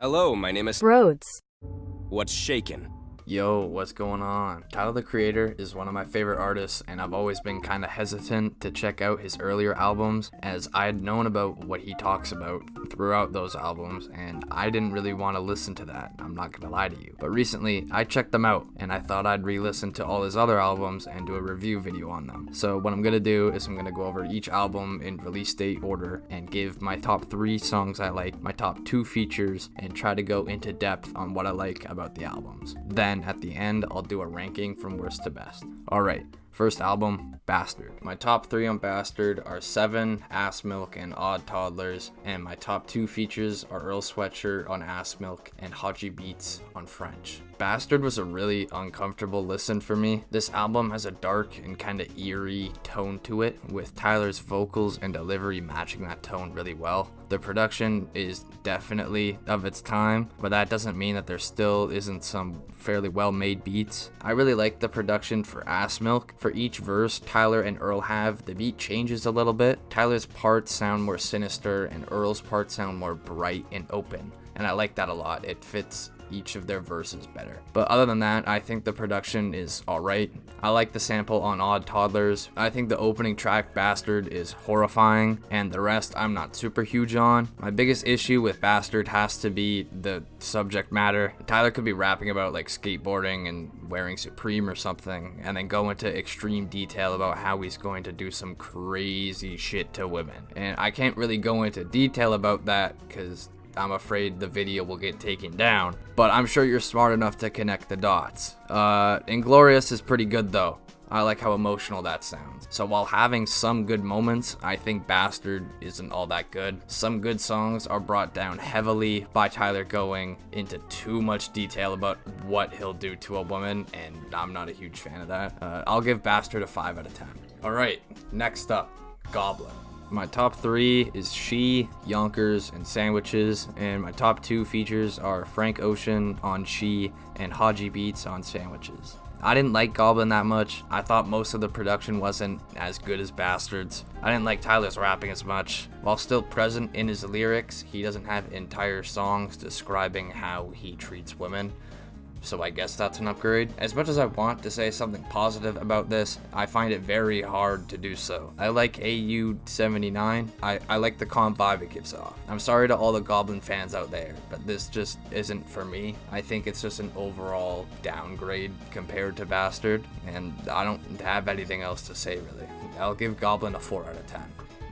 Hello, my name is Rhodes. What's shakin'? Yo, what's going on? Tyler the Creator is one of my favorite artists, and I've always been kind of hesitant to check out his earlier albums, as I had known about what he talks about throughout those albums, and I didn't really want to listen to that, I'm not gonna lie to you. But recently, I checked them out, and I thought I'd re-listen to all his other albums and do a review video on them. So what I'm gonna do is I'm gonna go over each album in release date order, and give my top 3 songs I like, my top 2 features, and try to go into depth on what I like about the albums. Then at the end, I'll do a ranking from worst to best. Alright, first album, Bastard. My top 3 on Bastard are Seven, Ass Milk, and Odd Toddlers, and my top 2 features are Earl Sweatshirt on Ass Milk and Haji Beats on French. Bastard was a really uncomfortable listen for me. This album has a dark and kind of eerie tone to it, with Tyler's vocals and delivery matching that tone really well. The production is definitely of its time, but that doesn't mean that there still isn't some fairly well-made beats. I really like the production for Ass Milk. For each verse Tyler and Earl have, the beat changes a little bit. Tyler's parts sound more sinister and Earl's parts sound more bright and open, and I like that a lot. It fits each of their verses better. But other than that, I think the production is alright. I like the sample on Odd Toddlers. I think the opening track, Bastard, is horrifying, and the rest I'm not super huge on. My biggest issue with Bastard has to be the subject matter. Tyler could be rapping about like skateboarding and wearing Supreme or something, and then go into extreme detail about how he's going to do some crazy shit to women. And I can't really go into detail about that because I'm afraid the video will get taken down, but I'm sure you're smart enough to connect the dots. Inglorious is pretty good though. I like how emotional that sounds. So while having some good moments, I think Bastard isn't all that good. Some good songs are brought down heavily by Tyler going into too much detail about what he'll do to a woman, and I'm not a huge fan of that. I'll give Bastard a 5 out of 10. Alright, next up, Goblin. My top 3 is She, Yonkers, and Sandwiches, and my top 2 features are Frank Ocean on She and Haji Beats on Sandwiches. I didn't like Goblin that much. I thought most of the production wasn't as good as Bastard's. I didn't like Tyler's rapping as much. While still present in his lyrics, he doesn't have entire songs describing how he treats women. So I guess that's an upgrade. As much as I want to say something positive about this, I find it very hard to do so. I like AU79. I like the calm vibe it gives off. I'm sorry to all the Goblin fans out there, but this just isn't for me. I think it's just an overall downgrade compared to Bastard, and I don't have anything else to say really. I'll give Goblin a 4 out of 10.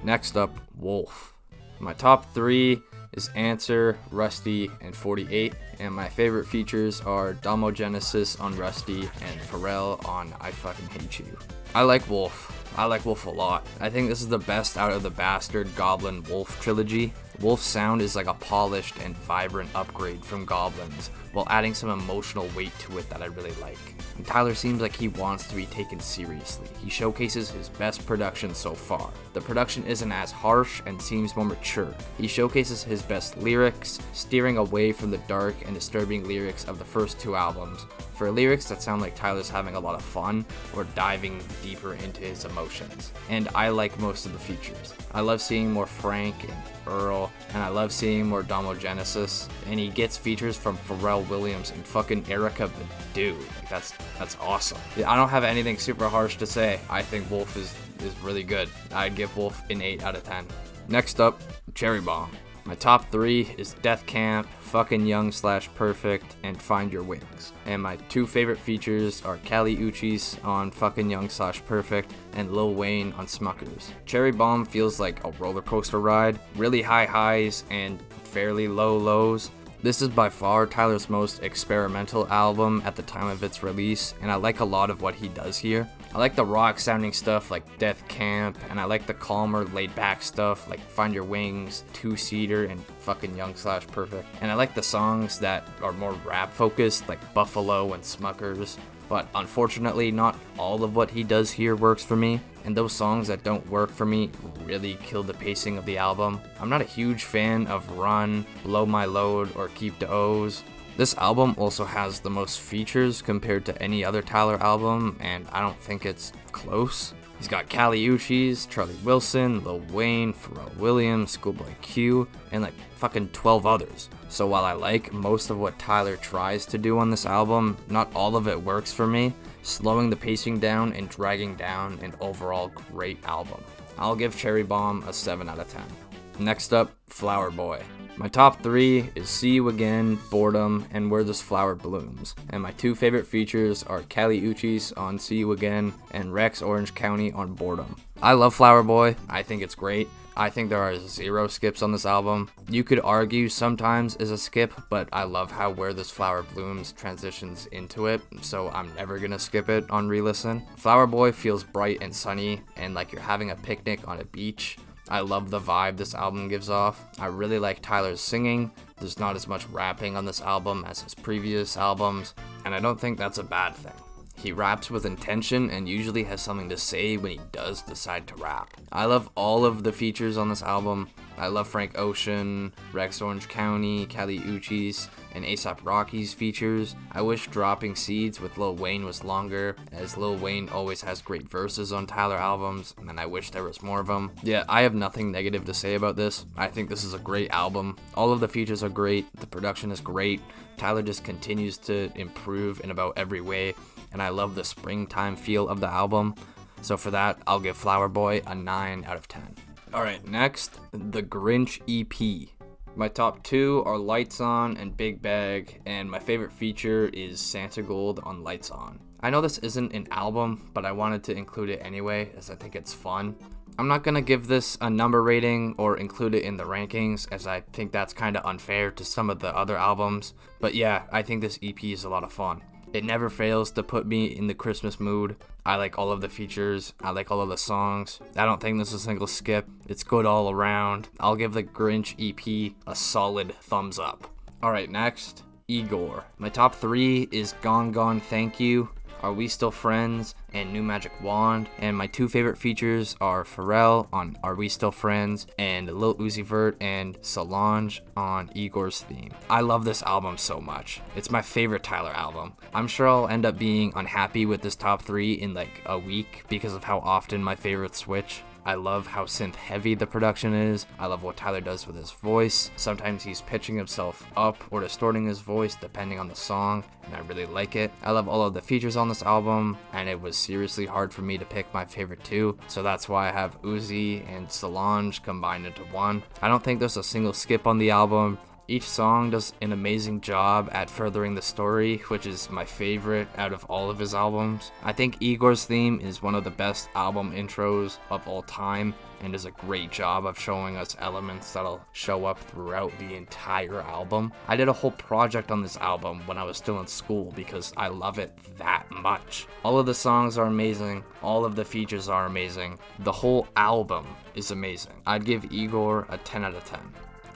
Next up, Wolf. My top 3 is Answer, Rusty, and 48, and my favorite features are Domogenesis on Rusty and Pharrell on I Fucking Hate You. I like Wolf. I like Wolf a lot. I think this is the best out of the Bastard, Goblin, Wolf trilogy. Wolf's sound is like a polished and vibrant upgrade from Goblin's, while adding some emotional weight to it that I really like. And Tyler seems like he wants to be taken seriously. He showcases his best production so far. The production isn't as harsh and seems more mature. He showcases his best lyrics, steering away from the dark and disturbing lyrics of the first 2 albums, for lyrics that sound like Tyler's having a lot of fun or diving deeper into his emotions. And I like most of the features. I love seeing more Frank and Earl, and I love seeing more Domogenesis, and he gets features from Pharrell Williams and fucking Erykah Badu. Like that's awesome. I don't have anything super harsh to say. I think Wolf is really good. I'd give Wolf an 8 out of 10. Next up, Cherry Bomb. My top 3 is Death Camp, Fucking Young/Perfect, and Find Your Wings. And my 2 favorite features are Kali Uchis on Fucking Young/Perfect and Lil Wayne on Smuckers. Cherry Bomb feels like a roller coaster ride, really high highs and fairly low lows. This is by far Tyler's most experimental album at the time of its release, and I like a lot of what he does here. I like the rock sounding stuff like Death Camp, and I like the calmer, laid back stuff like Find Your Wings, Two Seater, and Fucking Young/Perfect. And I like the songs that are more rap focused like Buffalo and Smuckers. But unfortunately, not all of what he does here works for me, and those songs that don't work for me really kill the pacing of the album. I'm not a huge fan of Run, Blow My Load, or Keep the O's. This album also has the most features compared to any other Tyler album, and I don't think it's close. He's got Kali Uchis, Charlie Wilson, Lil Wayne, Pharrell Williams, Schoolboy Q, and like fucking 12 others. So while I like most of what Tyler tries to do on this album, not all of it works for me, slowing the pacing down and dragging down an overall great album. I'll give Cherry Bomb a 7 out of 10. Next up, Flower Boy. My top 3 is See You Again, Boredom, and Where This Flower Blooms. And my 2 favorite features are Kali Uchis on See You Again and Rex Orange County on Boredom. I love Flower Boy. I think it's great. I think there are 0 skips on this album. You could argue sometimes is a skip, but I love how Where This Flower Blooms transitions into it, so I'm never gonna skip it on re-listen. Flower Boy feels bright and sunny and like you're having a picnic on a beach. I love the vibe this album gives off. I really like Tyler's singing. There's not as much rapping on this album as his previous albums, and I don't think that's a bad thing. He raps with intention and usually has something to say when he does decide to rap. I love all of the features on this album. I love Frank Ocean, Rex Orange County, Kali Uchis, and A$AP Rocky's features. I wish Dropping Seeds with Lil Wayne was longer, as Lil Wayne always has great verses on Tyler albums, and I wish there was more of them. Yeah, I have nothing negative to say about this. I think this is a great album. All of the features are great, the production is great, Tyler just continues to improve in about every way, and I love the springtime feel of the album. So for that, I'll give Flower Boy a 9 out of 10. Alright, next, the Grinch EP. My top 2 are Lights On and Big Bag, and my favorite feature is Santa Gold on Lights On. I know this isn't an album, but I wanted to include it anyway, as I think it's fun. I'm not gonna give this a number rating or include it in the rankings, as I think that's kinda unfair to some of the other albums, but yeah, I think this EP is a lot of fun. It never fails to put me in the Christmas mood. I like all of the features. I like all of the songs. I don't think this is a single skip. It's good all around. I'll give the Grinch EP a solid thumbs up. Alright, next, Igor. My top 3 is Gone Gone Thank You, Are We Still Friends, and New Magic Wand, and my 2 favorite features are Pharrell on Are We Still Friends, and Lil Uzi Vert and Solange on Igor's Theme. I love this album so much. It's my favorite Tyler album. I'm sure I'll end up being unhappy with this top 3 in like a week because of how often my favorites switch. I love how synth heavy the production is. I love what Tyler does with his voice. Sometimes he's pitching himself up or distorting his voice depending on the song, and I really like it. I love all of the features on this album, and it was seriously hard for me to pick my favorite 2, so that's why I have Uzi and Solange combined into one. I don't think there's a single skip on the album. Each song does an amazing job at furthering the story, which is my favorite out of all of his albums. I think Igor's Theme is one of the best album intros of all time and does a great job of showing us elements that'll show up throughout the entire album. I did a whole project on this album when I was still in school because I love it that much. All of the songs are amazing, all of the features are amazing, the whole album is amazing. I'd give Igor a 10 out of 10.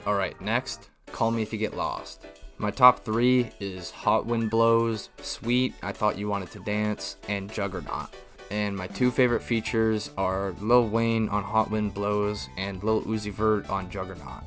Alright, next, Call Me If You Get Lost. My top 3 is Hot Wind Blows, Sweet, I Thought You Wanted to Dance, and Juggernaut. And my 2 favorite features are Lil Wayne on Hot Wind Blows and Lil Uzi Vert on Juggernaut.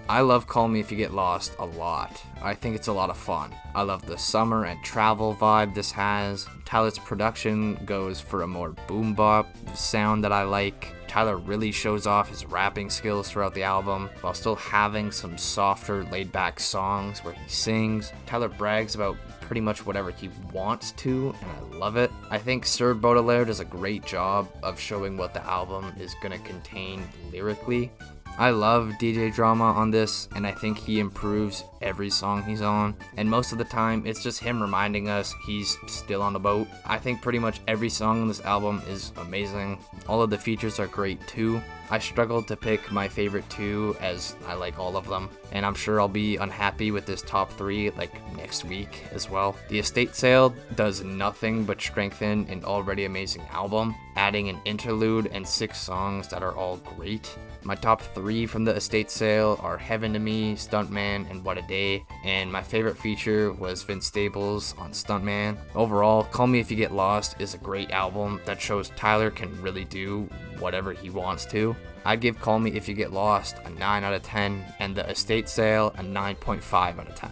I love Call Me If You Get Lost a lot. I think it's a lot of fun. I love the summer and travel vibe this has. Tyler's production goes for a more boom bop sound that I like. Tyler really shows off his rapping skills throughout the album, while still having some softer, laid-back songs where he sings. Tyler brags about pretty much whatever he wants to, and I love it. I think Sir Baudelaire does a great job of showing what the album is going to contain lyrically. I love DJ Drama on this, and I think he improves every song he's on, and most of the time it's just him reminding us he's still on the boat. I think pretty much every song on this album is amazing. All of the features are great too. I struggled to pick my favorite 2 as I like all of them, and I'm sure I'll be unhappy with this top 3 like next week as well. The Estate Sale does nothing but strengthen an already amazing album, adding an interlude and 6 songs that are all great. My top 3 from the Estate Sale are Heaven to Me, Stuntman, and What a Day, and my favorite feature was Vince Staples on Stuntman. Overall, Call Me If You Get Lost is a great album that shows Tyler can really do whatever he wants to. I'd give Call Me If You Get Lost a 9 out of 10, and the Estate Sale a 9.5 out of 10.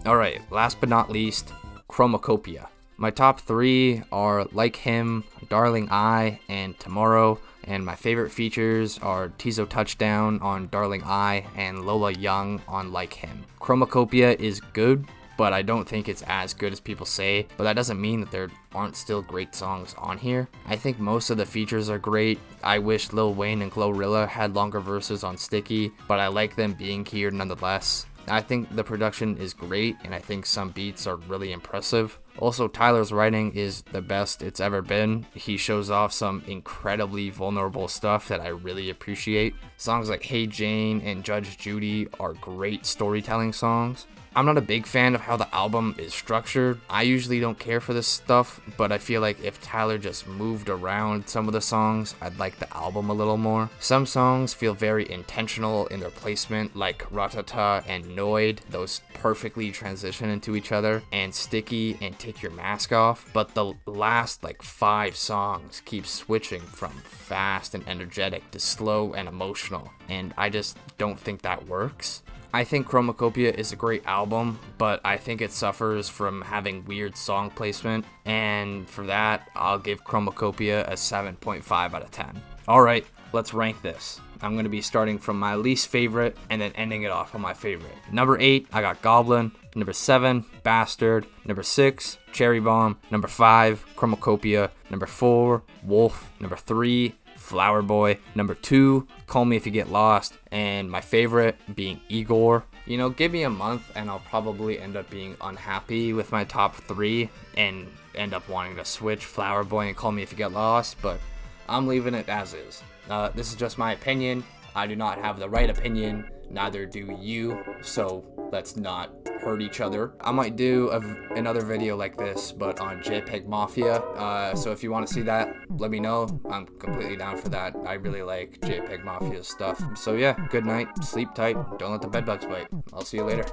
Alright, last but not least, Chromakopia. My top 3 are Like Him, Darling I and Tomorrow, and my favorite features are Tizo Touchdown on Darling I and Lola Young on Like Him. Chromakopia is good, but I don't think it's as good as people say, but that doesn't mean that there aren't still great songs on here. I think most of the features are great. I wish Lil Wayne and Glorilla had longer verses on Sticky, but I like them being here nonetheless. I think the production is great, and I think some beats are really impressive. Also, Tyler's writing is the best it's ever been. He shows off some incredibly vulnerable stuff that I really appreciate. Songs like Hey Jane and Judge Judy are great storytelling songs. I'm not a big fan of how the album is structured. I usually don't care for this stuff, but I feel like if Tyler just moved around some of the songs, I'd like the album a little more. Some songs feel very intentional in their placement, like Ratata and Noid. Those perfectly transition into each other, and Sticky and Take Your Mask Off. But the last 5 songs keep switching from fast and energetic to slow and emotional, and I just don't think that works. I think Chromakopia is a great album, but I think it suffers from having weird song placement, and for that, I'll give Chromakopia a 7.5 out of 10. Alright, let's rank this. I'm going to be starting from my least favorite and then ending it off on my favorite. Number 8, I got Goblin. Number 7, Bastard. Number 6, Cherry Bomb. Number 5, Chromakopia. Number 4, Wolf. Number 3, Flower Boy. Number 2, Call Me If You Get Lost. And my favorite being Igor. You know, give me a month and I'll probably end up being unhappy with my top 3 and end up wanting to switch Flower Boy and Call Me If You Get Lost, but I'm leaving it as is. This is just my opinion. I do not have the right opinion, neither do you, so let's not hurt each other. I might do another video like this, but on JPEG Mafia, so if you want to see that, let me know. I'm completely down for that. I really like JPEG Mafia's stuff. So yeah, good night, sleep tight, don't let the bedbugs bite. I'll see you later.